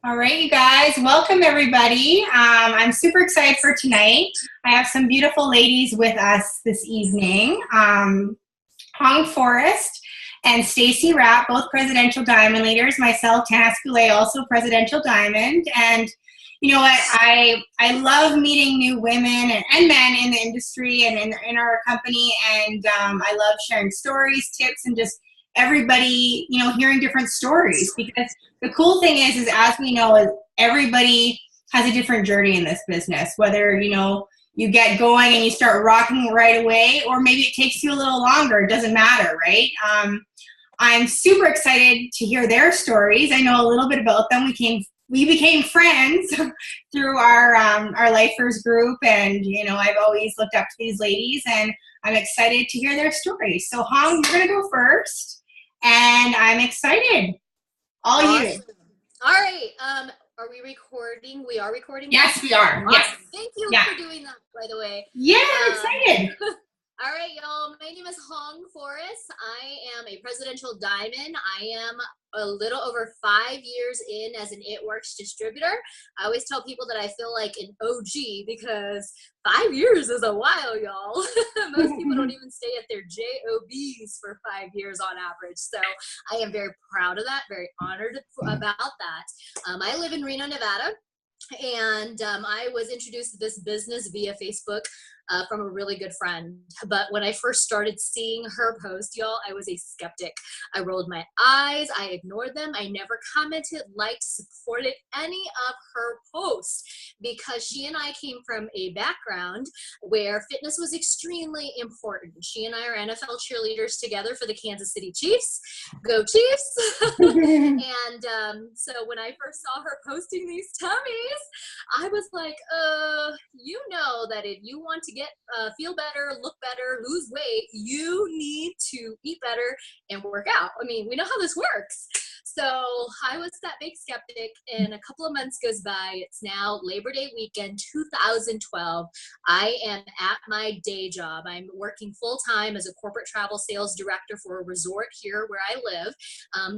All right, you guys, welcome everybody. I'm super excited for tonight. I have some beautiful ladies with us this evening. Huong, Forrest, and Stacy, Rapp, both presidential diamond leaders. Myself, Tannis Goulet, also presidential diamond. And you know what? I love meeting new women and men in the industry and in our company. And I love sharing stories, tips, and just everybody, hearing different stories. Because the cool thing is as we know, everybody has a different journey in this business. Whether, you get going and you start rocking right away, or maybe it takes you a little longer. It doesn't matter, right? I'm super excited to hear their stories. I know a little bit about them. We became friends through our lifers group, and I've always looked up to these ladies, and I'm excited to hear their stories. So Huong, you're gonna go first, and I'm excited. All awesome. you. All right. Are we recording? We are recording. Yes, we are. Awesome. Yes. Thank you for doing that, by the way. Yeah, I'm excited. All right, y'all. My name is Huong Forrest. I am a presidential diamond. I am a little over 5 years in as an It Works distributor. I always tell people that I feel like an OG because 5 years is a while, y'all. Most people don't even stay at their JOBs for 5 years on average. So I am very proud of that, very honored about that. I live in Reno, Nevada. And I was introduced to this business via Facebook from a really good friend. But when I first started seeing her post, y'all, I was a skeptic. I rolled my eyes. I ignored them. I never commented, liked, supported any of her posts because she and I came from a background where fitness was extremely important. She and I are NFL cheerleaders together for the Kansas City Chiefs. Go Chiefs! And so when I first saw her posting these tummies, I was like, you know that if you want to get feel better, look better, lose weight, you need to eat better and work out. I mean, we know how this works. So I was that big skeptic, and a couple of months goes by. It's now Labor Day weekend 2012. I am at my day job. I'm working full-time as a corporate travel sales director for a resort here where I live.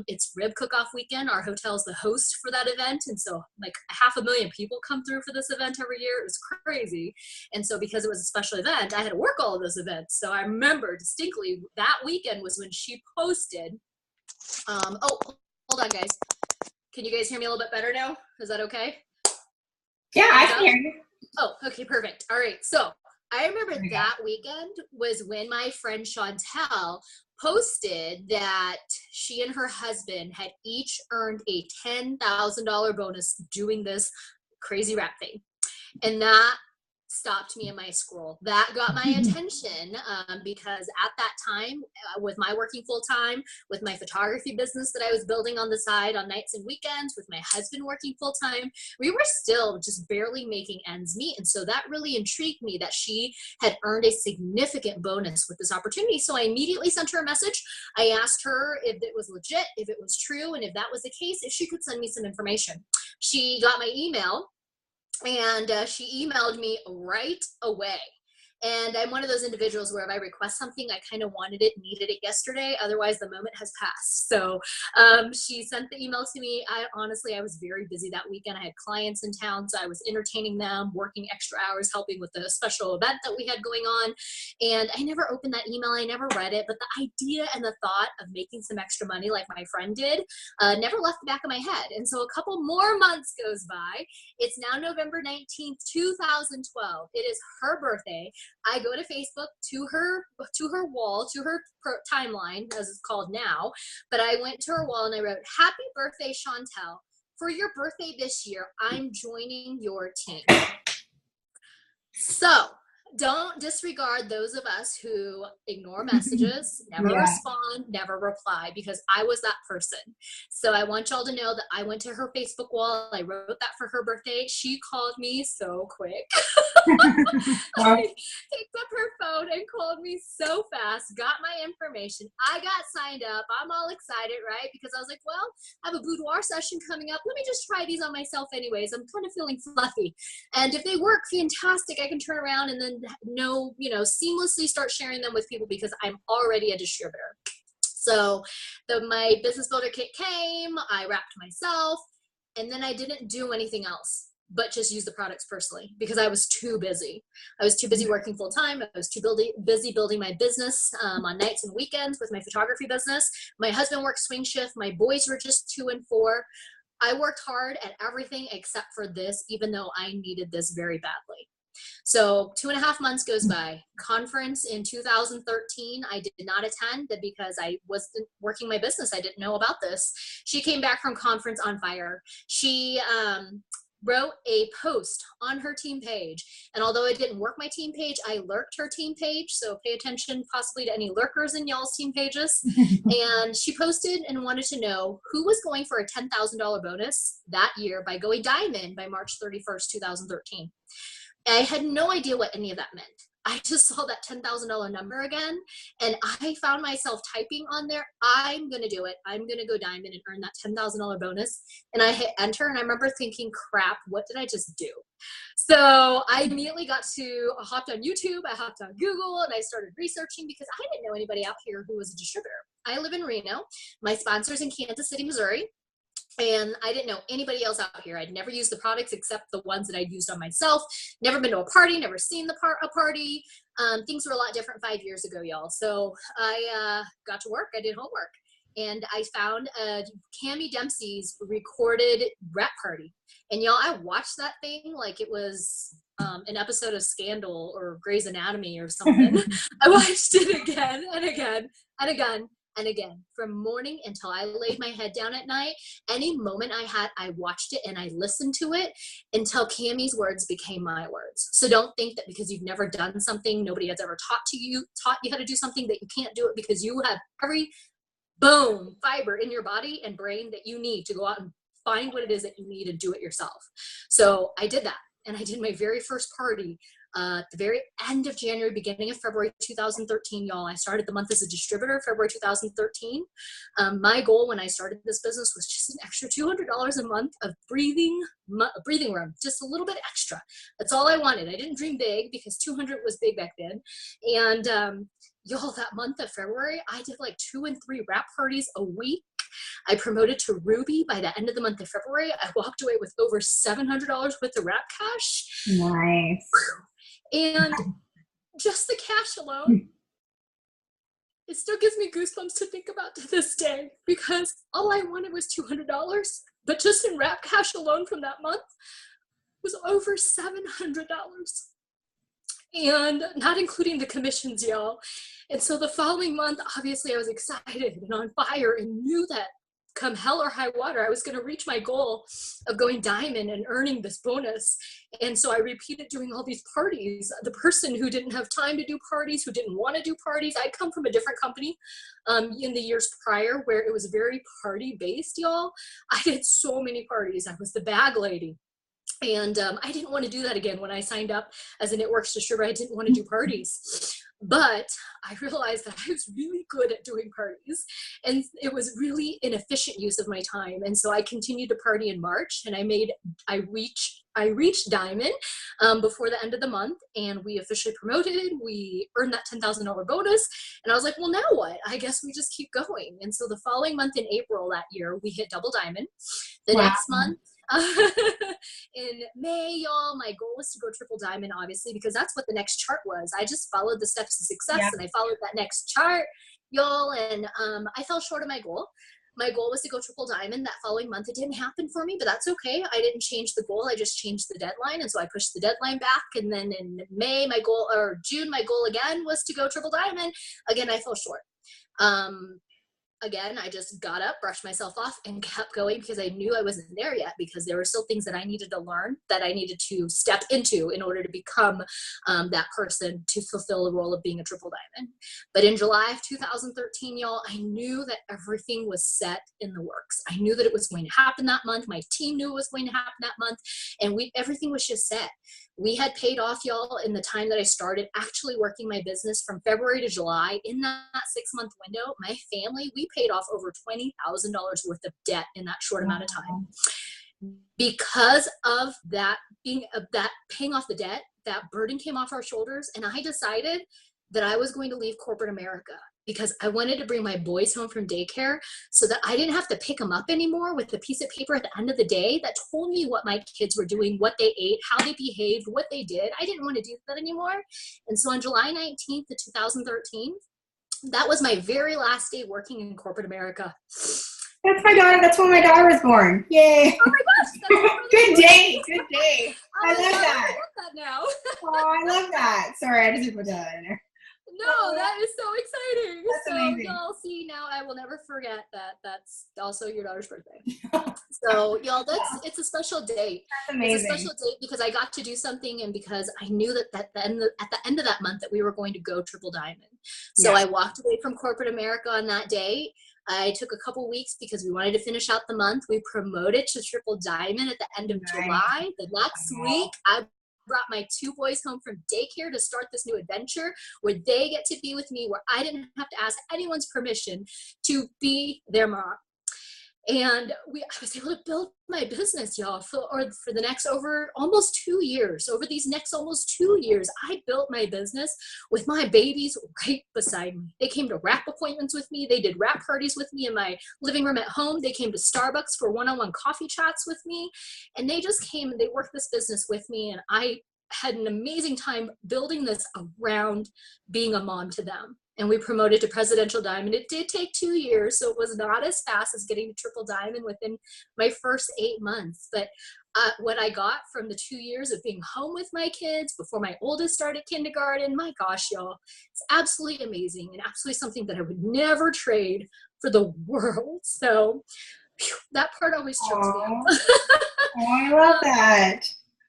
It's rib cook-off weekend. Our hotel's the host for that event, and so like 500,000 people come through for this event every year. It was crazy. And so because it was a special event, I had to work all of those events. So I remember distinctly that weekend was when she posted, hold on, guys. Can you guys hear me a little bit better now? Is that okay? Yeah, I can hear you. Oh, okay, perfect. All right. So I remember that weekend was when my friend Chantel posted that she and her husband had each earned a $10,000 bonus doing this crazy rap thing. And that stopped me in my scroll. That got my attention because at that time, with my working full time, with my photography business that I was building on the side on nights and weekends, with my husband working full time, we were still just barely making ends meet. And so that really intrigued me that she had earned a significant bonus with this opportunity. So I immediately sent her a message. I asked her if it was legit, if it was true, and if that was the case, if she could send me some information. She got my email. And she emailed me right away. And I'm one of those individuals where if I request something, I kind of wanted it, needed it yesterday. Otherwise, the moment has passed. So she sent the email to me. I was very busy that weekend. I had clients in town, so I was entertaining them, working extra hours, helping with the special event that we had going on. And I never opened that email. I never read it. But the idea and the thought of making some extra money like my friend did never left the back of my head. And so a couple more months goes by. It's now November 19th, 2012. It is her birthday. I go to Facebook to her wall, to her timeline, as it's called now. But I went to her wall and I wrote, "Happy birthday, Chantel. For your birthday this year, I'm joining your team." So don't disregard those of us who ignore messages, never respond, never reply, because I was that person. So I want y'all to know that I went to her Facebook wall. I wrote that for her birthday. She called me so quick. She picked up her phone and called me so fast, got my information. I got signed up. I'm all excited, right? Because I was like, well, I have a boudoir session coming up. Let me just try these on myself anyways. I'm kind of feeling fluffy. And if they work, fantastic. I can turn around and then seamlessly start sharing them with people because I'm already a distributor. So my business builder kit came, I wrapped myself, and then I didn't do anything else but just use the products personally because I was too busy. I was too busy working full time. I was too busy building my business on nights and weekends with my photography business. My husband worked swing shift. My boys were just 2 and 4. I worked hard at everything except for this, even though I needed this very badly. So 2.5 months goes by. Conference in 2013, I did not attend because I wasn't working my business. I didn't know about this. She came back from conference on fire. She wrote a post on her team page. And although I didn't work my team page, I lurked her team page. So pay attention possibly to any lurkers in y'all's team pages. And she posted and wanted to know who was going for a $10,000 bonus that year by going diamond by March 31st, 2013. I had no idea what any of that meant. I just saw that $10,000 number again, and I found myself typing on there, I'm going to do it. I'm going to go diamond and earn that $10,000 bonus. And I hit enter, and I remember thinking, crap, what did I just do? So I immediately hopped on YouTube, I hopped on Google, and I started researching because I didn't know anybody out here who was a distributor. I live in Reno. My sponsor's in Kansas City, Missouri. And I didn't know anybody else out here. I'd never used the products except the ones that I'd used on myself. Never been to a party, never seen a party. Things were a lot different 5 years ago, y'all. So I got to work. I did homework. And I found Cammie Dempsey's recorded rap party. And y'all, I watched that thing like it was an episode of Scandal or Grey's Anatomy or something. I watched it again and again and again and again, from morning until I laid my head down at night. Any moment I had, I watched it and I listened to it until Cammie's words became my words. So don't think that because you've never done something, nobody has ever taught you how to do something, that you can't do it, because you have every bone, fiber in your body and brain that you need to go out and find what it is that you need and do it yourself. So I did that, and I did my very first party at the very end of January, beginning of February 2013, y'all. I started the month as a distributor, February 2013. My goal when I started this business was just an extra $200 a month of breathing room, just a little bit extra. That's all I wanted. I didn't dream big because 200 was big back then. And y'all, that month of February, I did like 2 and 3 wrap parties a week. I promoted to Ruby by the end of the month of February. I walked away with over $700 worth of wrap cash. Nice. And just the cash alone, it still gives me goosebumps to think about to this day, because all I wanted was $200, but just in wrap cash alone from that month was over $700. And not including the commissions, y'all. And so the following month, obviously I was excited and on fire and knew that come hell or high water, I was going to reach my goal of going diamond and earning this bonus. And so I repeated doing all these parties. The person who didn't have time to do parties, who didn't want to do parties, I come from a different company in the years prior where it was very party based, y'all. I did so many parties. I was the bag lady. And I didn't want to do that again. When I signed up as an It Works distributor, I didn't want to do parties. But I realized that I was really good at doing parties, and it was really an efficient use of my time. And so I continued to party in March, and I reached diamond before the end of the month, and we officially promoted. We earned that $10,000 bonus, and I was like, well, now what? I guess we just keep going. And so the following month in April that year, we hit double diamond. The next month, in May, y'all, my goal was to go triple diamond, obviously, because that's what the next chart was. I just followed the steps to success, and I followed that next chart, y'all, and I fell short of my goal. My goal was to go triple diamond that following month. It didn't happen for me, but that's okay. I didn't change the goal. I just changed the deadline, and so I pushed the deadline back. And then in June, my goal again was to go triple diamond. Again, I fell short. Again, I just got up, brushed myself off, and kept going because I knew I wasn't there yet, because there were still things that I needed to learn, that I needed to step into in order to become that person to fulfill the role of being a triple diamond. But in July of 2013, y'all, I knew that everything was set in the works. I knew that it was going to happen that month. My team knew it was going to happen that month, and everything was just set. We had paid off, y'all, in the time that I started actually working my business from February to July. In that 6-month window, my family, we paid off over $20,000 worth of debt in that short amount of time. Because of that paying off the debt, that burden came off our shoulders, and I decided that I was going to leave corporate America because I wanted to bring my boys home from daycare so that I didn't have to pick them up anymore with a piece of paper at the end of the day that told me what my kids were doing, what they ate, how they behaved, what they did. I didn't want to do that anymore. And so on July 19th of 2013, that was my very last day working in corporate America. That's my daughter. That's when my daughter was born. Yay. Oh my gosh. That's Good day. Good day. I love I that. forget that now. Oh, I love that. Sorry, I just didn't put that in there. No, that is so exciting. That's so amazing. y'all see now, I will never forget that that's also your daughter's birthday. So y'all, it's a special date. That's amazing. It's a special date because I got to do something, and because I knew that at the end of that month that we were going to go triple diamond. So I walked away from corporate America on that day. I took a couple weeks because we wanted to finish out the month. We promoted to triple diamond at the end of July. The next week, I brought my 2 boys home from daycare to start this new adventure where they get to be with me, where I didn't have to ask anyone's permission to be their mom. And I was able to build my business, y'all, for the next over these next almost 2 years, I built my business with my babies right beside me. They came to Rapp appointments with me. They did Rapp parties with me in my living room at home. They came to Starbucks for one-on-one coffee chats with me. And they just came and they worked this business with me. And I had an amazing time building this around being a mom to them. And we promoted to Presidential Diamond. It did take 2 years, so it was not as fast as getting to Triple Diamond within my first 8 months. But what I got from the 2 years of being home with my kids before my oldest started kindergarten, my gosh, y'all, it's absolutely amazing and absolutely something that I would never trade for the world. So that part always chokes me up. Oh, I love that.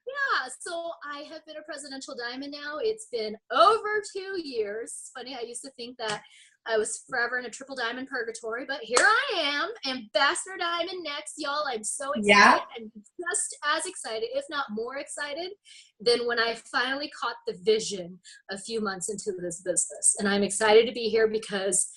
Yeah, so I have been a Presidential Diamond now. It's been over 2 years. It's funny, I used to think that I was forever in a triple diamond purgatory, but here I am, Ambassador Diamond next, y'all. I'm so excited. Yeah. I'm just as excited, if not more excited, than when I finally caught the vision a few months into this business. And I'm excited to be here because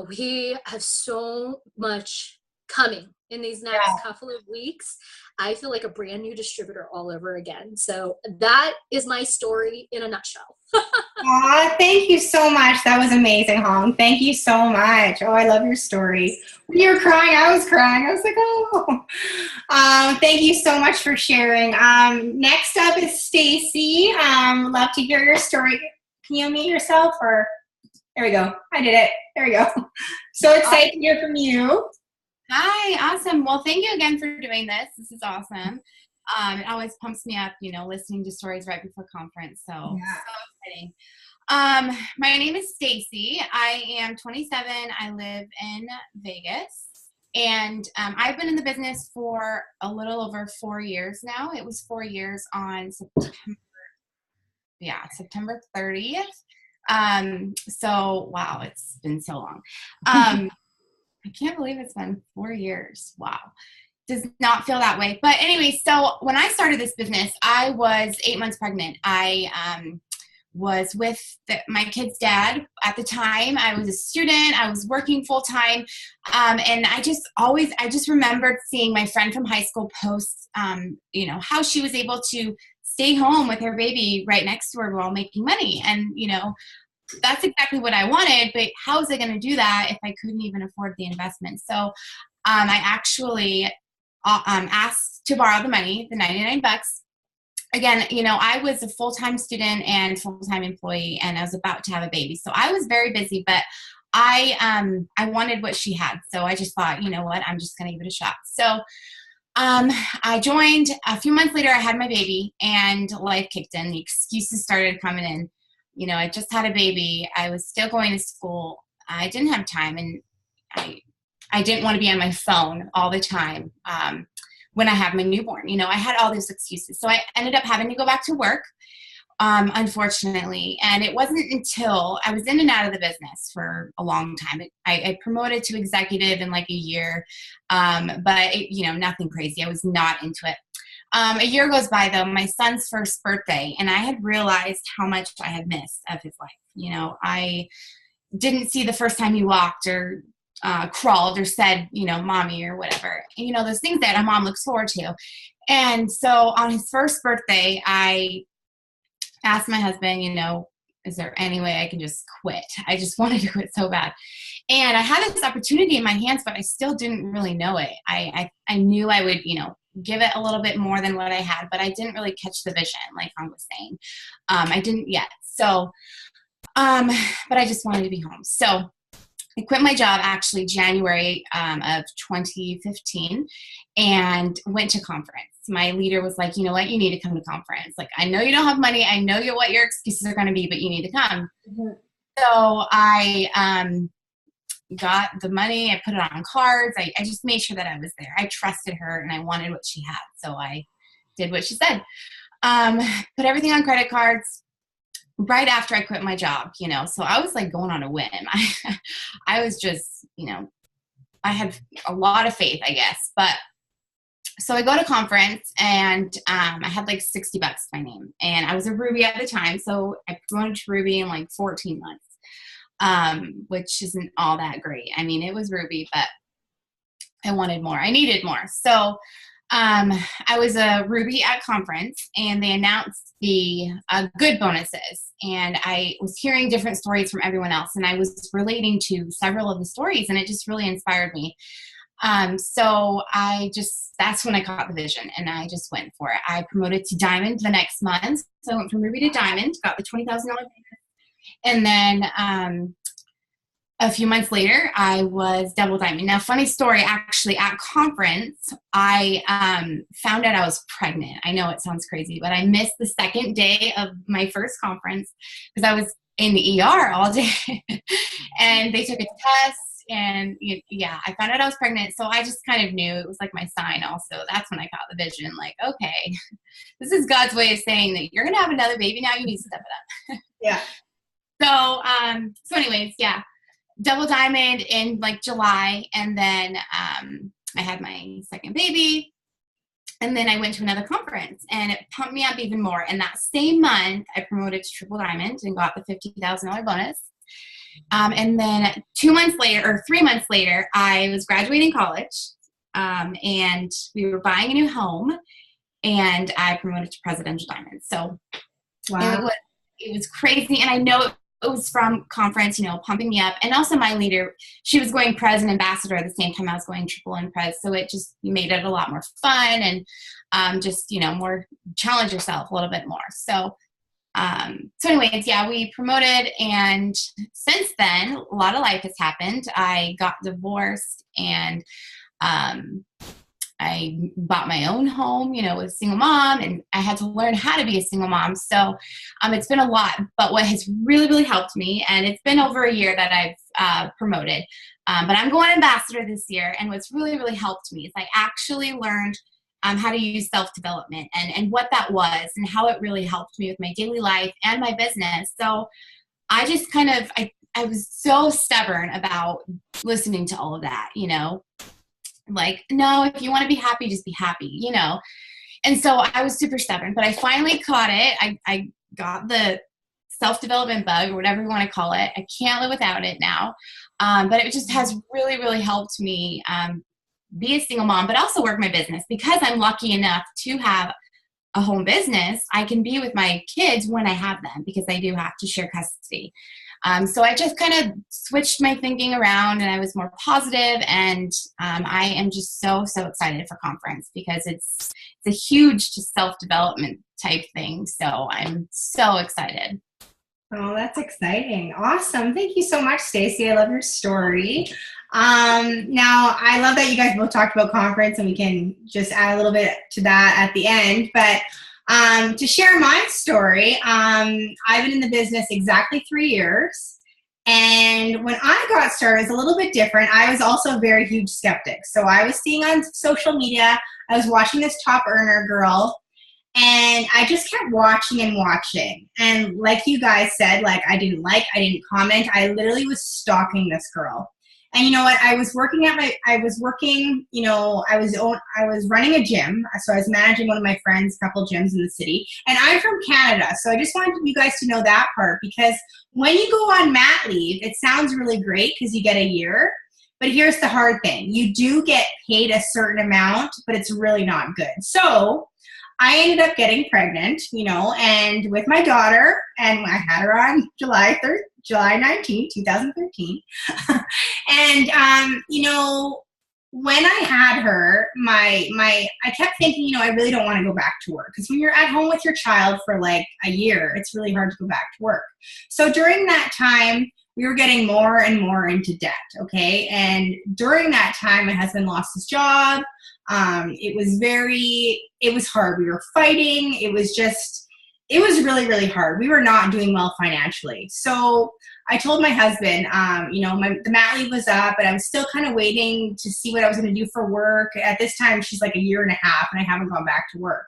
we have so much coming in these next couple of weeks. I feel like a brand new distributor all over again. So that is my story in a nutshell. Aw, thank you so much. That was amazing, Huong. Thank you so much. Oh, I love your story. When you were crying, I was crying. I was like, oh. Thank you so much for sharing. Next up is Stacy. Love to hear your story. Can you unmute yourself? Or there we go. I did it. There we go. So excited to hear from you. Hi, awesome. Well, thank you again for doing this. This is awesome. It always pumps me up, listening to stories right before conference. So exciting. My name is Stacy. I am 27. I live in Vegas. And I've been in the business for a little over 4 years now. It was 4 years on September 30th. So, wow, it's been so long. I can't believe it's been 4 years. Wow. Does not feel that way. But anyway, so when I started this business, I was 8 months pregnant. I was with my kid's dad at the time. I was a student. I was working full time. And I just remembered seeing my friend from high school post, how she was able to stay home with her baby right next to her while making money. And, that's exactly what I wanted, but how was I going to do that if I couldn't even afford the investment? So I actually asked to borrow the money, the $99. Again, I was a full-time student and full-time employee, and I was about to have a baby. So I was very busy, but I wanted what she had. So I just thought, you know what, I'm just going to give it a shot. So I joined. A few months later, I had my baby, and life kicked in. The excuses started coming in. I just had a baby. I was still going to school. I didn't have time, and I didn't want to be on my phone all the time when I had my newborn. I had all these excuses. So I ended up having to go back to work, unfortunately. And it wasn't until I was in and out of the business for a long time. I promoted to executive in like a year, but nothing crazy. I was not into it. A year goes by, though, my son's first birthday, and I had realized how much I had missed of his life. I didn't see the first time he walked or crawled or said, mommy or whatever. Those things that a mom looks forward to. And so on his first birthday, I asked my husband, is there any way I can just quit? I just wanted to quit so bad. And I had this opportunity in my hands, but I still didn't really know it. I knew I would, give it a little bit more than what I had, but I didn't really catch the vision, like Hong was saying. I didn't yet. So, but I just wanted to be home. So I quit my job actually January of 2015 and went to conference. My leader was like, you know what, you need to come to conference. Like, I know you don't have money. I know what your excuses are going to be, but you need to come. Mm-hmm. So I got the money. I put it on cards. I just made sure that I was there. I trusted her and I wanted what she had. So I did what she said. Put everything on credit cards right after I quit my job, so I was like going on a whim. I was just, I had a lot of faith, I guess. But so I go to conference and I had like $60 to my name, and I was a Ruby at the time. So I promoted to Ruby in like 14 months, which isn't all that great. I mean, it was Ruby, but I wanted more. I needed more. So I was a Ruby at conference, and they announced the good bonuses, and I was hearing different stories from everyone else, and I was relating to several of the stories, and it just really inspired me. So that's when I caught the vision, and I just went for it. I promoted to Diamond the next month. So I went from Ruby to Diamond, got the $20,000 bonus, and then a few months later, I was double diamond. Now, funny story, actually, at conference, I found out I was pregnant. I know it sounds crazy, but I missed the second day of my first conference because I was in the ER all day. And they took a test, and I found out I was pregnant. So I just kind of knew it was like my sign also. That's when I got the vision, like, okay, this is God's way of saying that you're going to have another baby now. You need to step it up. Yeah. So anyways, yeah. Double diamond in like July, and then I had my second baby, and then I went to another conference, and it pumped me up even more. And that same month, I promoted to triple diamond and got the $50,000 bonus. And then 3 months later, I was graduating college, and we were buying a new home, and I promoted to presidential diamond. So wow. It was crazy, and I know it was from conference, pumping me up. And also my leader, she was going Pres and Ambassador at the same time I was going Triple and Pres. So it just made it a lot more fun and just, more challenge yourself a little bit more. So anyways, yeah, we promoted. And since then, a lot of life has happened. I got divorced, and I bought my own home, with a single mom, and I had to learn how to be a single mom. So it's been a lot, but what has really, really helped me, and it's been over a year that I've promoted, but I'm going ambassador this year. And what's really, really helped me is I actually learned how to use self-development and what that was and how it really helped me with my daily life and my business. So I just I was so stubborn about listening to all of that, like, no, if you want to be happy, just be happy, And so I was super stubborn, but I finally caught it. I got the self-development bug, or whatever you want to call it. I can't live without it now. But it just has really, really helped me be a single mom, but also work my business. Because I'm lucky enough to have a home business, I can be with my kids when I have them, because I do have to share custody. So I just kind of switched my thinking around, and I was more positive, and I am just so, so excited for conference, because it's a huge self-development type thing. So I'm so excited. Oh, that's exciting. Awesome. Thank you so much, Stacy. I love your story. Now, I love that you guys both talked about conference, and we can just add a little bit to that at the end. But to share my story, I've been in the business exactly 3 years. And when I got started, it was a little bit different. I was also a very huge skeptic. So I was seeing on social media, I was watching this top earner girl, and I just kept watching and watching. And like you guys said, I didn't comment. I literally was stalking this girl. And you know what? I was running a gym. So I was managing one of my friends' couple gyms in the city. And I'm from Canada. So I just wanted you guys to know that part, because when you go on mat leave, it sounds really great because you get a year. But here's the hard thing. You do get paid a certain amount, but it's really not good. So I ended up getting pregnant, and with my daughter, and I had her on July 19th, 2013. And, when I had her, I kept thinking, I really don't want to go back to work, because when you're at home with your child for like a year, it's really hard to go back to work. So during that time, we were getting more and more into debt. Okay. And during that time, my husband lost his job. It was hard. We were fighting. It was really, really hard. We were not doing well financially. So I told my husband, the mat leave was up, but I was still kind of waiting to see what I was going to do for work. At this time, she's like a year and a half, and I haven't gone back to work.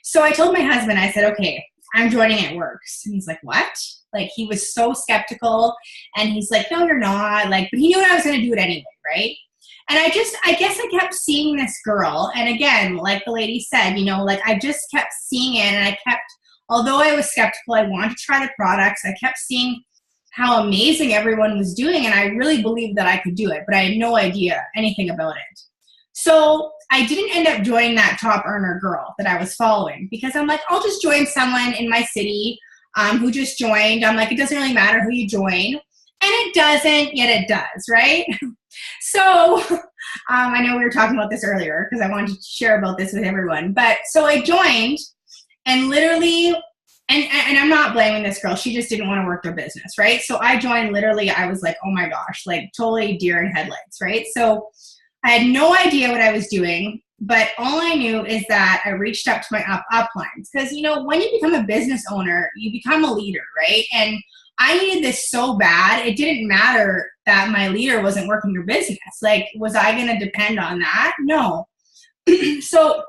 So I told my husband, I said, okay, I'm joining It Works. And he's like, what? Like, he was so skeptical, and he's like, no, you're not. Like, but he knew I was going to do it anyway, right? And I guess I kept seeing this girl. And again, like the lady said, I just kept seeing it, and although I was skeptical, I wanted to try the products. I kept seeing how amazing everyone was doing, and I really believed that I could do it, but I had no idea anything about it. So I didn't end up joining that top earner girl that I was following, because I'm like, I'll just join someone in my city who just joined. I'm like, it doesn't really matter who you join. And it doesn't, yet it does, right? So I know we were talking about this earlier because I wanted to share about this with everyone. But so I joined, and literally, and I'm not blaming this girl. She just didn't want to work their business, right? So I joined, literally, I was like, oh my gosh, like totally deer in headlights, right? So I had no idea what I was doing, but all I knew is that I reached out to my uplines, because, when you become a business owner, you become a leader, right? And I needed this so bad. It didn't matter that my leader wasn't working their business. Like, was I going to depend on that? No. So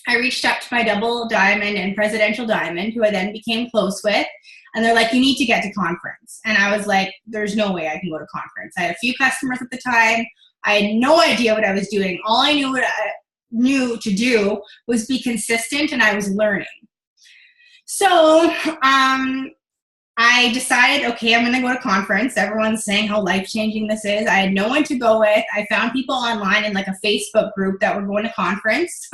I reached out to my double diamond and presidential diamond, who I then became close with. And they're like, you need to get to conference. And I was like, there's no way I can go to conference. I had a few customers at the time. I had no idea what I was doing. All I knew to do was be consistent, and I was learning. So I decided, okay, I'm going to go to conference. Everyone's saying how life-changing this is. I had no one to go with. I found people online in like a Facebook group that were going to conference.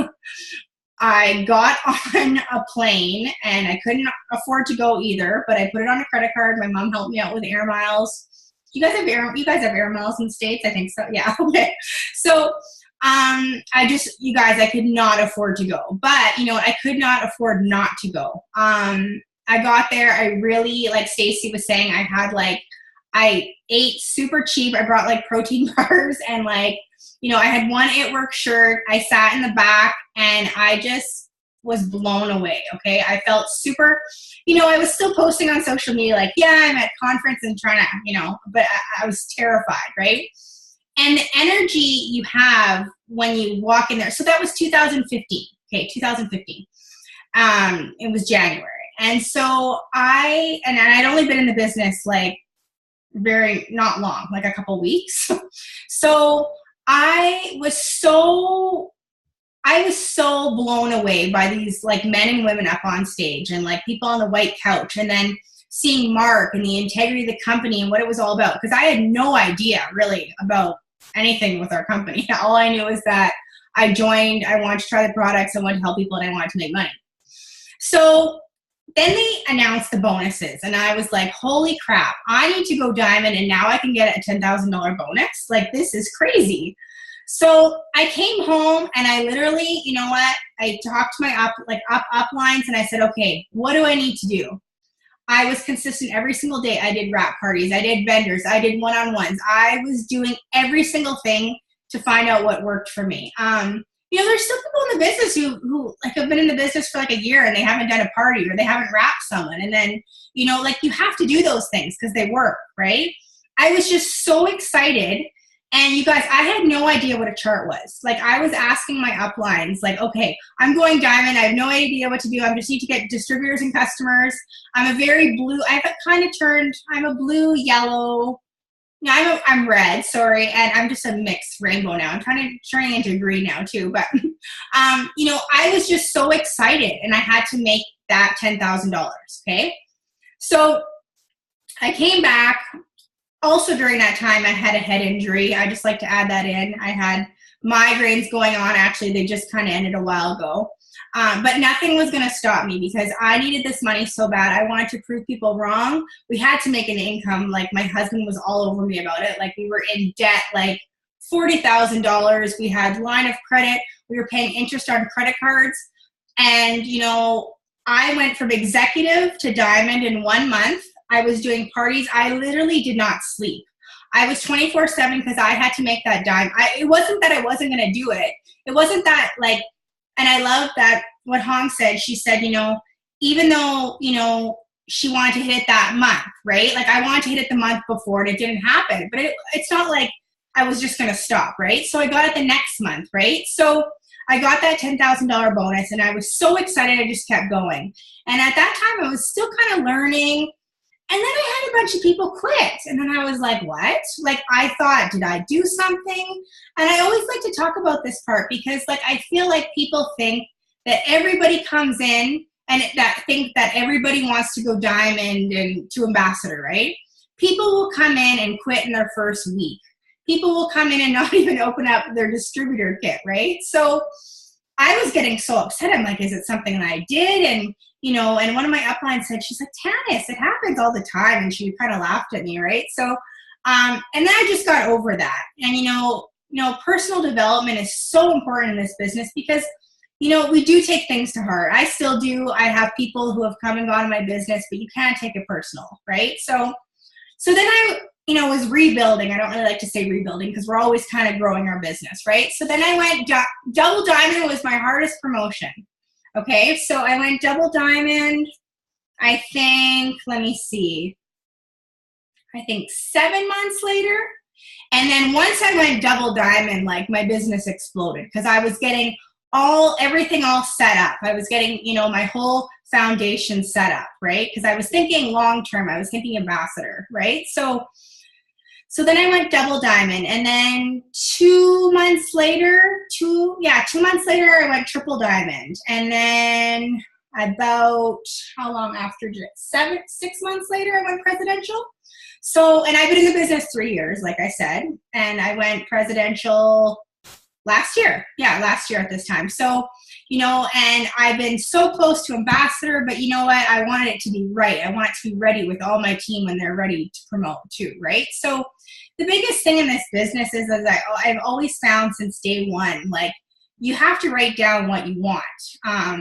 I got on a plane, and I couldn't afford to go either, but I put it on a credit card. My mom helped me out with air miles. You guys have air miles in the States? I think so. Yeah. Okay. So I could not afford to go, but I could not afford not to go. I got there. I really, like Stacy was saying, I ate super cheap. I brought like protein bars, and I had one It Works shirt. I sat in the back, and I just was blown away. Okay. I felt super, I was still posting on social media, like, yeah, I'm at conference and trying to, but I was terrified. Right. And the energy you have when you walk in there. So that was 2015. Okay. 2015. It was January. And so I'd only been in the business like not long, like a couple weeks. So I was so blown away by these like men and women up on stage, and like people on the white couch, and then seeing Mark and the integrity of the company and what it was all about. Because I had no idea really about anything with our company. All I knew is that I joined, I wanted to try the products, I wanted to help people, and I wanted to make money. So then they announced the bonuses, and I was like, holy crap, I need to go diamond, and now I can get a $10,000 bonus. Like, this is crazy. So I came home, and I literally, I talked to my uplines, and I said, okay, what do I need to do? I was consistent every single day. I did Rapp parties. I did vendors. I did one-on-ones. I was doing every single thing to find out what worked for me. There's still people in the business who like have been in the business for like a year, and they haven't done a party, or they haven't wrapped someone. And then, you have to do those things because they work, right? I was just so excited. And you guys, I had no idea what a chart was. Like, I was asking my uplines, like, okay, I'm going diamond. I have no idea what to do. I just need to get distributors and customers. I'm a very blue. I'm a blue, yellow. No, I'm red, sorry, and I'm just a mixed rainbow now. I'm turning into green now too. But I was just so excited, and I had to make that $10,000. Okay, so I came back. Also during that time, I had a head injury. I just like to add that in. I had migraines going on. Actually, they just kind of ended a while ago. But nothing was going to stop me because I needed this money so bad. I wanted to prove people wrong. We had to make an income. Like, my husband was all over me about it. Like, we were in debt, like $40,000. We had line of credit. We were paying interest on credit cards. And, you know, I went from executive to diamond in 1 month. I was doing parties. I literally did not sleep. I was 24/7 because I had to make that dime. It wasn't that I wasn't going to do it. It wasn't that, like, and I love that what Huong said. She said, you know, even though, you know, she wanted to hit it that month, right? Like, I wanted to hit it the month before and it didn't happen. But it's not like I was just going to stop, right? So I got it the next month, right? So I got that $10,000 bonus and I was so excited. I just kept going. And at that time, I was still kind of learning. And then I had a bunch of people quit. And then I was like, what? Like, I thought, did I do something? And I always like to talk about this part because, like, I feel like people think that everybody comes in and think that everybody wants to go diamond and to ambassador, right? People will come in and quit in their first week. People will come in and not even open up their distributor kit, right? So I was getting so upset. I'm like, is it something that I did? And, you know, and one of my uplines said, she's like, Tannis, it happens all the time. And she kind of laughed at me, right? So, and then I just got over that. And, you know, personal development is so important in this business because, you know, we do take things to heart. I still do. I have people who have come and gone in my business, but you can't take it personal, right? So then I, you know, was rebuilding. I don't really like to say rebuilding because we're always kind of growing our business, right? So then I went double diamond was my hardest promotion. Okay, so I went double diamond, I think, let me see, I think 7 months later. And then once I went double diamond, like, my business exploded because I was getting everything all set up. I was getting, you know, my whole foundation set up, right? Because I was thinking long-term. I was thinking ambassador, right? So then I went double diamond, and then 2 months later, 2 months later, I went triple diamond. And then about, how long after? 6 months later, I went presidential. So, and I've been in the business 3 years, like I said, and I went presidential last year. Yeah, last year at this time. So, you know, and I've been so close to ambassador, but you know what? I wanted it to be right. I want it to be ready with all my team when they're ready to promote too, right? So the biggest thing in this business is that I've always found since day one, like, you have to write down what you want.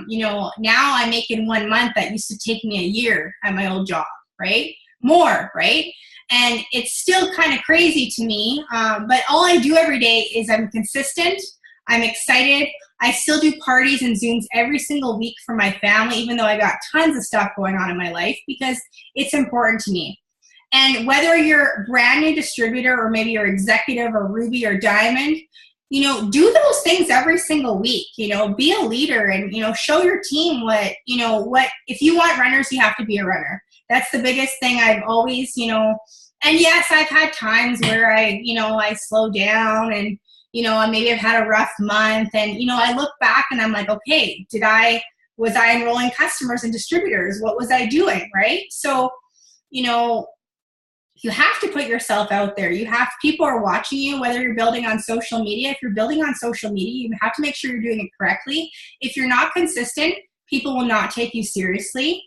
You know, now I make in 1 month that used to take me a year at my old job, right? More, right? And it's still kind of crazy to me, but all I do every day is I'm consistent, I'm excited, I still do parties and Zooms every single week for my family, even though I got tons of stuff going on in my life, because it's important to me. And whether you're a brand new distributor or maybe you're executive or ruby or diamond, you know, do those things every single week. You know, be a leader and, you know, show your team what if you want runners, you have to be a runner. That's the biggest thing I've always, you know, and yes, I've had times where I slow down and, you know, maybe I've had a rough month and, you know, I look back and I'm like, okay, was I enrolling customers and distributors? What was I doing? Right? So, you know, you have to put yourself out there. People are watching you, whether you're building on social media. If you're building on social media, you have to make sure you're doing it correctly. If you're not consistent, people will not take you seriously.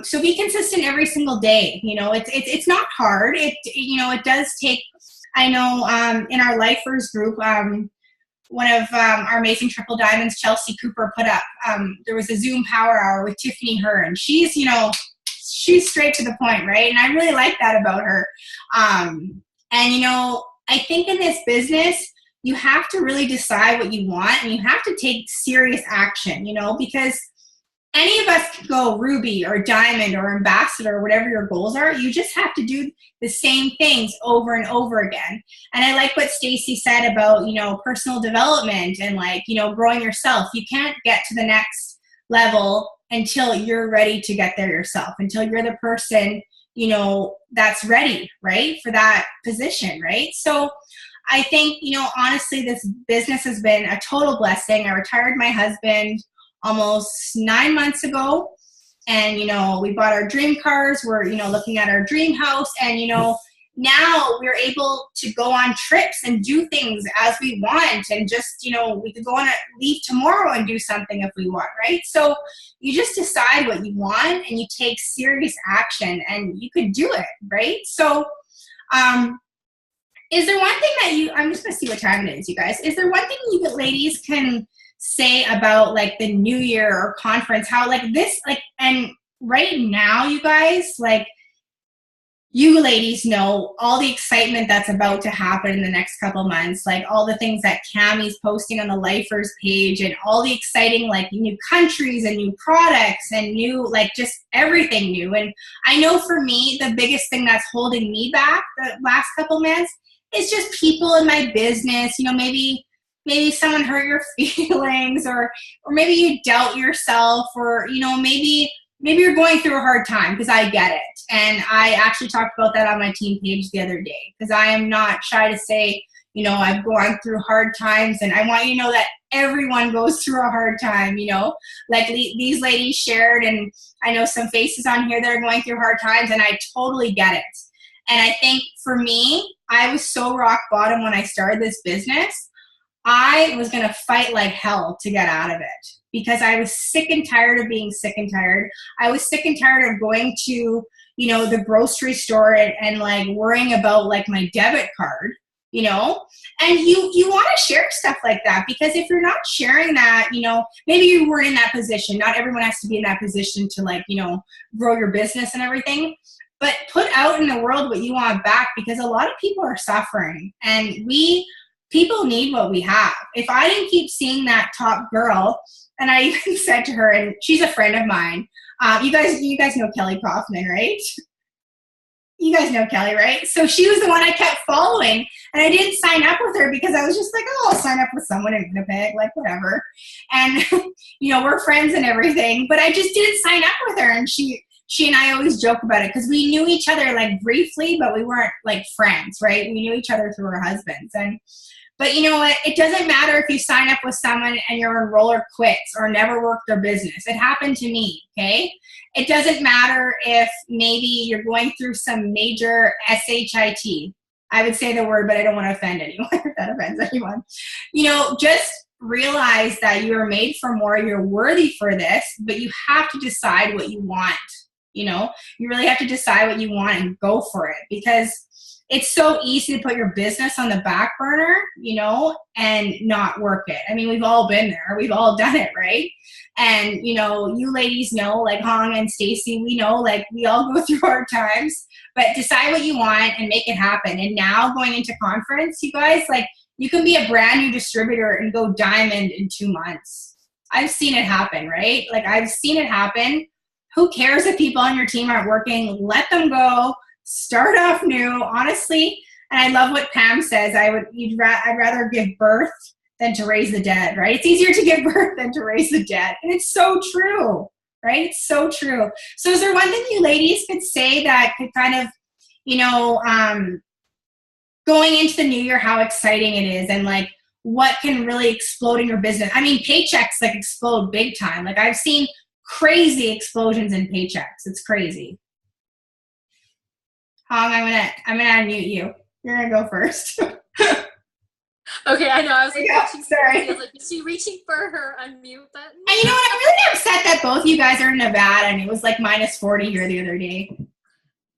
So be consistent every single day. You know, it's not hard. It does take, I know, in our lifers group, one of our amazing triple diamonds, Chelsea Cooper, put up, there was a Zoom power hour with Tiffany Hearn. She's straight to the point, right? And I really like that about her. And, you know, I think in this business, you have to really decide what you want and you have to take serious action, you know, because any of us can go ruby or diamond or ambassador, or whatever your goals are. You just have to do the same things over and over again. And I like what Stacy said about, you know, personal development and, like, you know, growing yourself. You can't get to the next level until you're ready to get there yourself, until you're the person, you know, that's ready, right, for that position, right? So I think, you know, honestly, this business has been a total blessing. I retired my husband almost 9 months ago, and, you know, we bought our dream cars. We're, you know, looking at our dream house, and, you know, now we're able to go on trips and do things as we want, and just, we could go on a leave tomorrow and do something if we want, right? So you just decide what you want and you take serious action and you could do it, right? So is there one thing that I'm just going to see what time it is, you guys. Is there one thing you ladies can say about like the New Year or conference, how like this, like, and right now, you guys, like, you ladies know all the excitement that's about to happen in the next couple months, like all the things that Cammie's posting on the Lifers page and all the exciting like new countries and new products and new, like just everything new. And I know for me, the biggest thing that's holding me back the last couple months is just people in my business, maybe someone hurt your feelings, or maybe you doubt yourself, or, maybe you're going through a hard time, because I get it. And I actually talked about that on my team page the other day, because I am not shy to say, I've gone through hard times, and I want you to know that everyone goes through a hard time, like these ladies shared, and I know some faces on here that are going through hard times, and I totally get it. And I think for me, I was so rock bottom when I started this business. I was going to fight like hell to get out of it, because I was sick and tired of being sick and tired. I was sick and tired of going to, the grocery store and like worrying about like my debit card, and you want to share stuff like that, because if you're not sharing that, maybe you weren't in that position. Not everyone has to be in that position to like, grow your business and everything, but put out in the world what you want back, because a lot of people are suffering, and people need what we have. If I didn't keep seeing that top girl, and I even said to her, and she's a friend of mine. You guys know Kelly Kaufman, right? You guys know Kelly, right? So she was the one I kept following, and I didn't sign up with her because I was just like, oh, I'll sign up with someone in Winnipeg, like whatever. And, we're friends and everything, but I just didn't sign up with her. And she and I always joke about it, because we knew each other like briefly, but we weren't like friends, right? We knew each other through our husbands. But you know what? It doesn't matter if you sign up with someone and your enroller quits or never worked their business. It happened to me, okay? It doesn't matter if maybe you're going through some major SHIT. I would say the word, but I don't want to offend anyone if that offends anyone. Just realize that you are made for more. You're worthy for this, but you have to decide what you want. You really have to decide what you want and go for it, because it's so easy to put your business on the back burner, and not work it. I mean, we've all been there. We've all done it, right? And, you ladies know, like Huong and Stacy, we know, like, we all go through hard times, but decide what you want and make it happen. And now going into conference, you guys, like, you can be a brand new distributor and go diamond in 2 months. I've seen it happen, right? Like, I've seen it happen. Who cares if people on your team aren't working? Let them go. Start off new, honestly. And I love what Pam says. I'd rather give birth than to raise the dead, right? It's easier to give birth than to raise the dead. And it's so true, right? It's so true. So is there one thing you ladies could say that could kind of, going into the new year, how exciting it is, and like what can really explode in your business? I mean, paychecks like explode big time. Like I've seen crazy explosions in paychecks. It's crazy. Hong, I'm gonna unmute you. You're gonna go first. Okay, I know. I was like, sorry. I was like, is she reaching for her unmute button? And you know what? I'm really upset that both you guys are in Nevada, and it was like -40 here the other day.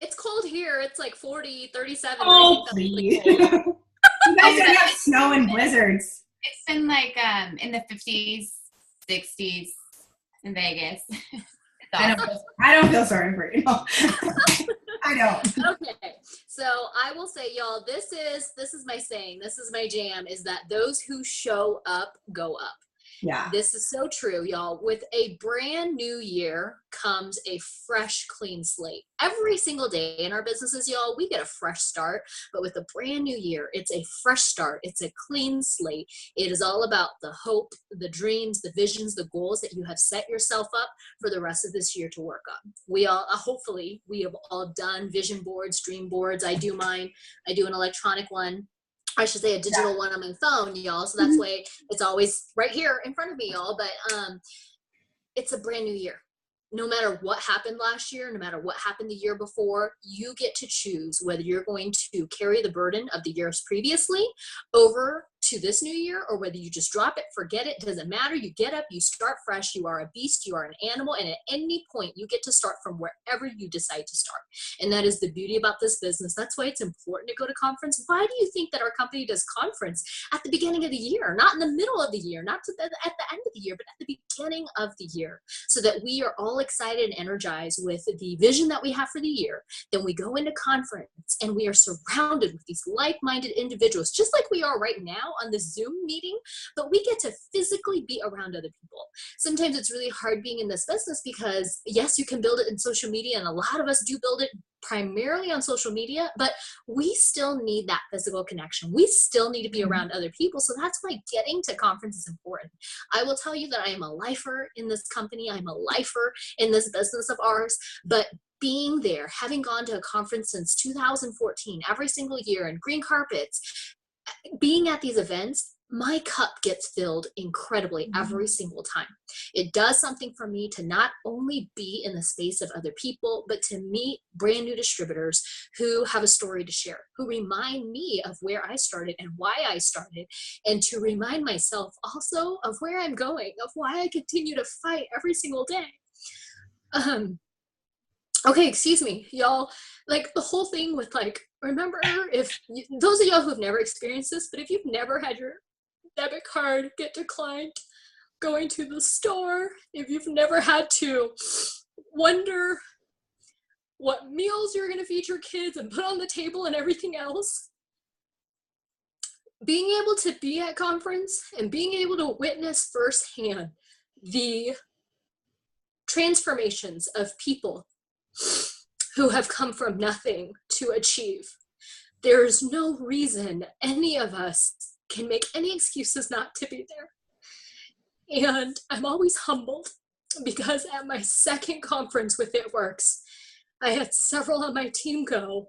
It's cold here. It's like 40, 37. Oh, please. You guys don't have snow and blizzards. It's been like in the 50s, 60s in Vegas. I don't feel sorry for you. I don't. Okay, so I will say, y'all, this is my saying. This is my jam, is that those who show up go up. Yeah. This is so true, y'all. With a brand new year comes a fresh, clean slate. Every single day in our businesses, y'all, we get a fresh start. But with a brand new year, it's a fresh start. It's a clean slate. It is all about the hope, the dreams, the visions, the goals that you have set yourself up for the rest of this year to work on. We all, hopefully, we have all done vision boards, dream boards. I do mine. I do an electronic one. I should say a digital one on my phone, y'all. So that's why it's always right here in front of me, y'all. But it's a brand new year. no matter what happened last year, no matter what happened the year before, you get to choose whether you're going to carry the burden of the years previously over to this new year, or whether you just drop it, forget it, doesn't matter. You get up, you start fresh, you are a beast, you are an animal, and at any point you get to start from wherever you decide to start. And that is the beauty about this business. That's why it's important to go to conference. Why do you think that our company does conference at the beginning of the year, not in the middle of the year, not at the end of the year, but at the beginning of the year, so that we are all excited and energized with the vision that we have for the year? Then we go into conference and we are surrounded with these like-minded individuals, just like we are right now on this Zoom meeting, but we get to physically be around other people. Sometimes it's really hard being in this business because, yes, you can build it in social media, and a lot of us do build it primarily on social media, but we still need that physical connection. We still need to be around other people. So that's why getting to conference is important. I will tell you that I am a lifer in this company. I'm a lifer in this business of ours, but being there, having gone to a conference since 2014, every single year, and green carpets, being at these events, my cup gets filled incredibly every single time. It does something for me to not only be in the space of other people, but to meet brand new distributors who have a story to share, who remind me of where I started and why I started, and to remind myself also of where I'm going, of why I continue to fight every single day. Okay, excuse me, y'all. Like the whole thing with remember, if those of y'all who've never experienced this, but if you've never had your debit card get declined going to the store, if you've never had to wonder what meals you're going to feed your kids and put on the table and everything else, being able to be at conference and being able to witness firsthand the transformations of people who have come from nothing to achieve. There's no reason any of us can make any excuses not to be there. And I'm always humbled because at my second conference with It Works, I had several on my team go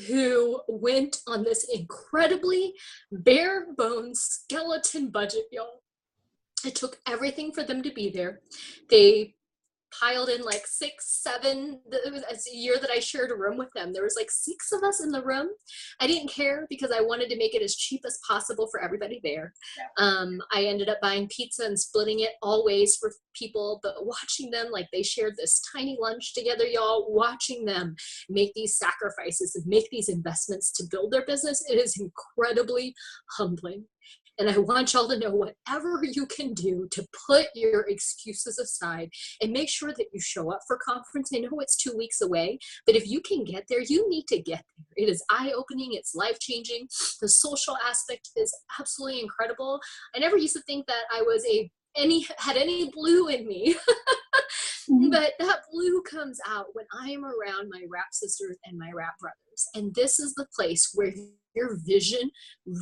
who went on this incredibly bare bones skeleton budget, y'all. It took everything for them to be there. They piled in 6, 7, it's a year that I shared a room with them. There was 6 of us in the room. I didn't care because I wanted to make it as cheap as possible for everybody there. I ended up buying pizza and splitting it always for people, but watching them, they shared this tiny lunch together, y'all, watching them make these sacrifices and make these investments to build their business, it is incredibly humbling. And I want y'all to know whatever you can do to put your excuses aside and make sure that you show up for conference. I know it's 2 weeks away, but if you can get there, you need to get there. It is eye-opening. It's life-changing. The social aspect is absolutely incredible. I never used to think that I was had any blue in me. But that blue comes out when I am around my Rapp sisters and my Rapp brothers. And this is the place where your vision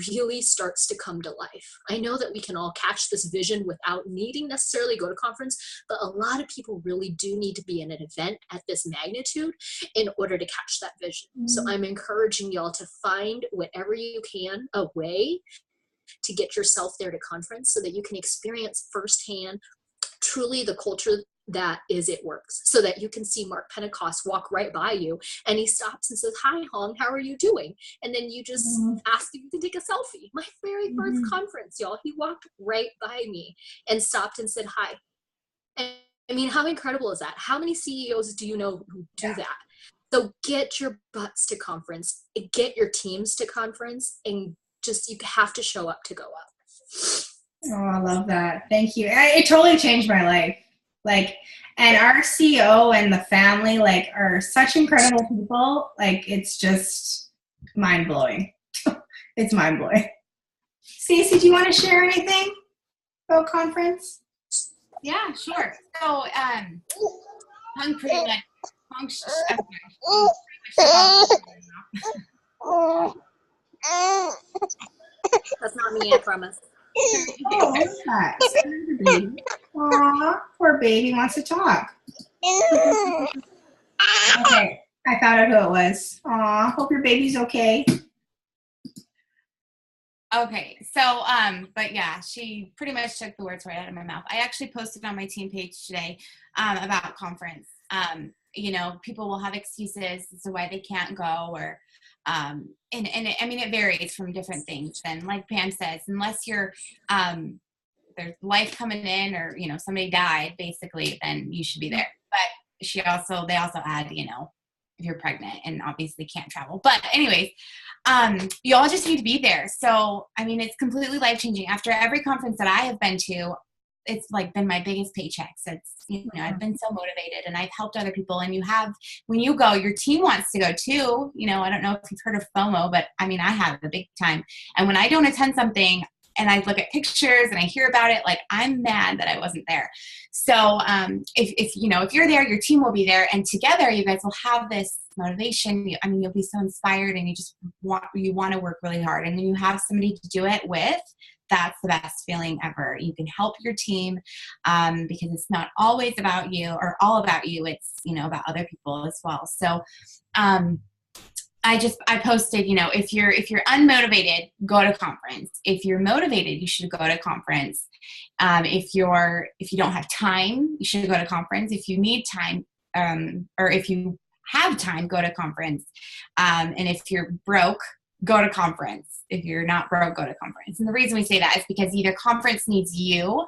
really starts to come to life. I know that we can all catch this vision without needing necessarily go to conference, but a lot of people really do need to be in an event at this magnitude in order to catch that vision. So I'm encouraging y'all to find whatever you can, a way to get yourself there to conference so that you can experience firsthand truly the culture that is It Works, so that you can see Mark Pentecost walk right by you and he stops and says, "Hi, Huong, how are you doing?" And then you just ask if you can take a selfie. My very first conference, y'all, he walked right by me and stopped and said hi. And I mean, how incredible is that? How many CEOs do you know who do that? So get your butts to conference, get your teams to conference, and just, you have to show up to go up. Oh, I love that. Thank you. It totally changed my life. And our CEO and the family, are such incredible people. It's just mind-blowing. It's mind-blowing. Stacy, do you want to share anything about conference? Yeah, sure. So, Hung pretty much, That's not me, I promise. Oh, what is that? Aw, poor baby wants to talk. Okay, I found out who it was. Aw, hope your baby's okay. Okay. So, but yeah, she pretty much took the words right out of my mouth. I actually posted on my team page today, about conference. People will have excuses as to why they can't go, or, I mean, it varies from different things. And like Pam says, unless you're, there's life coming in, or, somebody died basically, then you should be there. But they also add, if you're pregnant and obviously can't travel. But anyways, you all just need to be there. So, I mean, it's completely life-changing. After every conference that I have been to, it's like been my biggest paychecks. It's, I've been so motivated, and I've helped other people. And when you go, your team wants to go too. I don't know if you've heard of FOMO, but I mean, I have a big time. And when I don't attend something and I look at pictures and I hear about it, like, I'm mad that I wasn't there. So, if you're there, your team will be there, and together you guys will have this motivation. You'll be so inspired, and you want to work really hard. And when you have somebody to do it with, that's the best feeling ever. You can help your team, because it's not always about you or all about you. It's, about other people as well. So, I posted, if you're unmotivated, go to conference. If you're motivated, you should go to conference. If you don't have time, you should go to conference. If you need time, or if you have time, go to conference. And if you're broke, go to conference. If you're not broke, go to conference. And the reason we say that is because either conference needs you,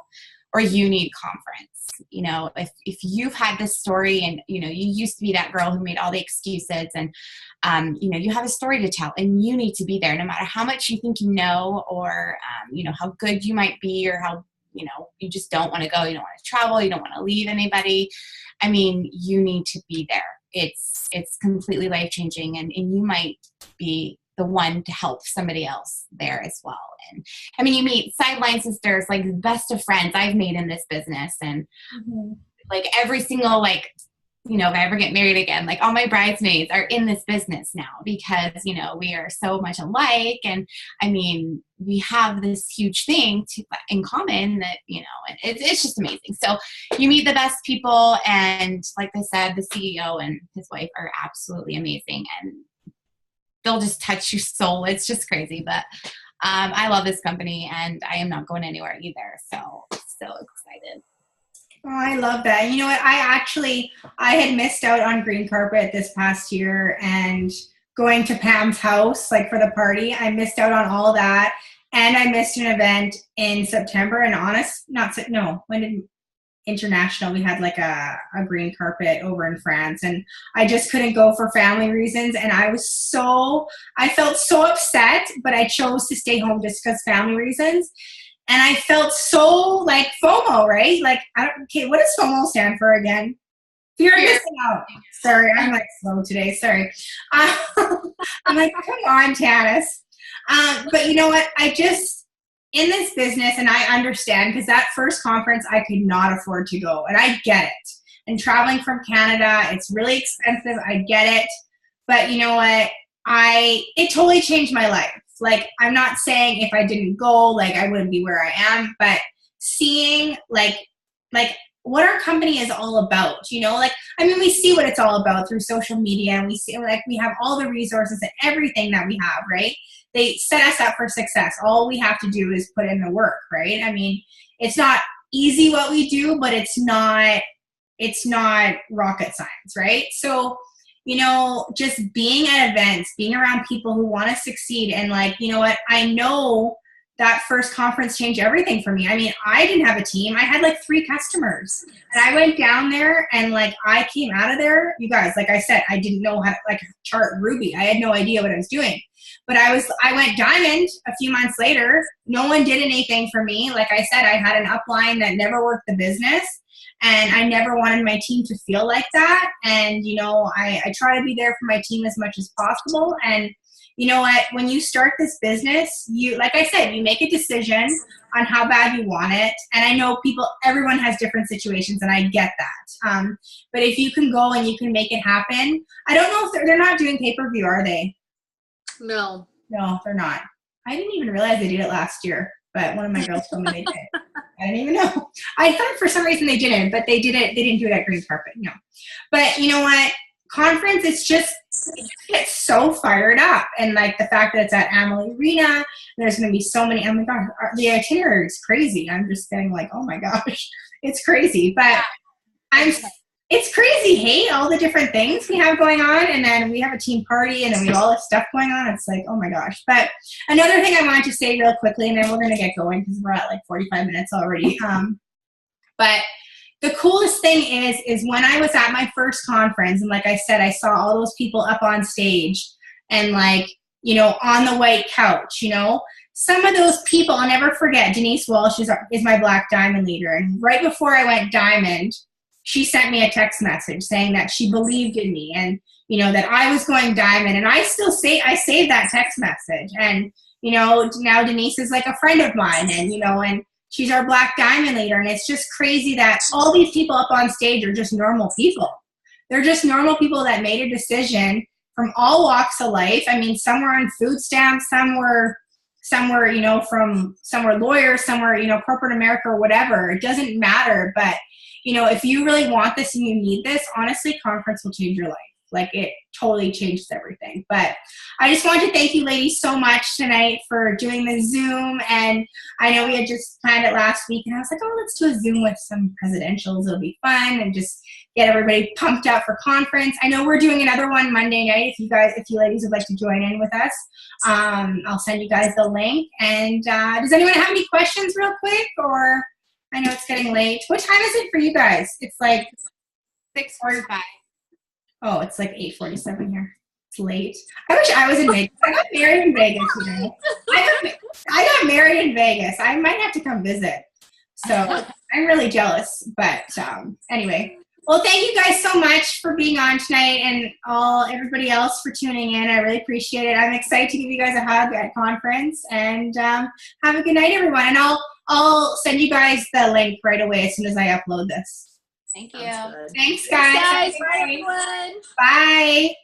or you need conference. If you've had this story, and, you used to be that girl who made all the excuses, and, you have a story to tell, and you need to be there no matter how much you think or, how good you might be, or how, you just don't want to go. You don't want to travel. You don't want to leave anybody. I mean, you need to be there. It's completely life-changing, and you might be the one to help somebody else there as well. And I mean, you meet sideline sisters, like the best of friends I've made in this business. And like every single, if I ever get married again, like all my bridesmaids are in this business now, because, we are so much alike. And I mean, we have this huge thing in common that, and it's just amazing. So you meet the best people. And like I said, the CEO and his wife are absolutely amazing. And they'll just touch your soul. It's just crazy. But I love this company, and I am not going anywhere either. So excited. Oh, I love that. You know what? I had missed out on green carpet this past year, and going to Pam's house, like for the party, I missed out on all that. And I missed an event in September, and international, we had like a green carpet over in France, and I just couldn't go for family reasons. And I felt so upset, but I chose to stay home just because family reasons. And I felt so like FOMO, right? Like, what does FOMO stand for again? Fear of missing out. Sorry, I'm like slow today. Sorry. I'm like, come on, Tannis. But you know what? In this business, and I understand, because that first conference I could not afford to go, and I get it. And traveling from Canada, it's really expensive. I get it. But you know what? It totally changed my life. Like, I'm not saying if I didn't go, like, I wouldn't be where I am, but seeing like what our company is all about, we see what it's all about through social media, and we see, like, we have all the resources and everything that we have, right? They set us up for success. All we have to do is put in the work, right? I mean, it's not easy what we do, but it's not rocket science, right? So, just being at events, being around people who want to succeed, and like, you know what, I know that first conference changed everything for me. I mean, I didn't have a team. I had like 3 customers, and I went down there, and like, I came out of there, you guys, like I said, I didn't know how to like chart Ruby. I had no idea what I was doing, but I went diamond a few months later. No one did anything for me. Like I said, I had an upline that never worked the business, and I never wanted my team to feel like that. And, I try to be there for my team as much as possible. And you know what, when you start this business, like I said, you make a decision on how bad you want it. And I know everyone has different situations, and I get that. But if you can go and you can make it happen, I don't know if they're not doing pay-per-view, are they? No, they're not. I didn't even realize they did it last year, but one of my girls told me they did. I didn't even know. I thought for some reason they didn't, but they did it. They didn't do it at green carpet. No. But you know what? conference, it just gets so fired up. And like the fact that it's at Amalie Arena, there's going to be so many, oh my gosh, the itinerary is crazy. I'm just getting like, oh my gosh, it's crazy. But it's crazy, hey, all the different things we have going on. And then we have a team party and then we have all this stuff going on. It's like, oh my gosh. But another thing I wanted to say real quickly, and then we're going to get going because we're at like 45 minutes already. But the coolest thing is when I was at my first conference, and like I said, I saw all those people up on stage and like, you know, on the white couch, you know, some of those people, I'll never forget, Denise Walsh is my Black Diamond leader. And right before I went Diamond, she sent me a text message saying that she believed in me and, you know, that I was going Diamond. And I saved that text message. And, you know, now Denise is like a friend of mine and, you know, and she's our Black Diamond leader. And it's just crazy that all these people up on stage are just normal people. They're just normal people that made a decision from all walks of life. I mean, some were on food stamps, some were, you know, some were lawyers, some were, you know, corporate America or whatever. It doesn't matter. But, you know, if you really want this and you need this, honestly, conference will change your life. Like, it totally changes everything. But I just want to thank you ladies so much tonight for doing the Zoom. And I know we had just planned it last week, and I was like, oh, let's do a Zoom with some presidentials. It'll be fun and just get everybody pumped up for conference. I know we're doing another one Monday night. If you ladies would like to join in with us, I'll send you guys the link. And does anyone have any questions real quick? Or I know it's getting late. What time is it for you guys? It's like 6:45. Oh, it's like 8:47 here. It's late. I wish I was in Vegas. I got married in Vegas, you know. I got married in Vegas. I might have to come visit. So I'm really jealous. But anyway. Well, thank you guys so much for being on tonight and everybody else for tuning in. I really appreciate it. I'm excited to give you guys a hug at conference. And have a good night, everyone. And I'll send you guys the link right away as soon as I upload this. Thank you. Thanks, guys. Bye, everyone. Bye.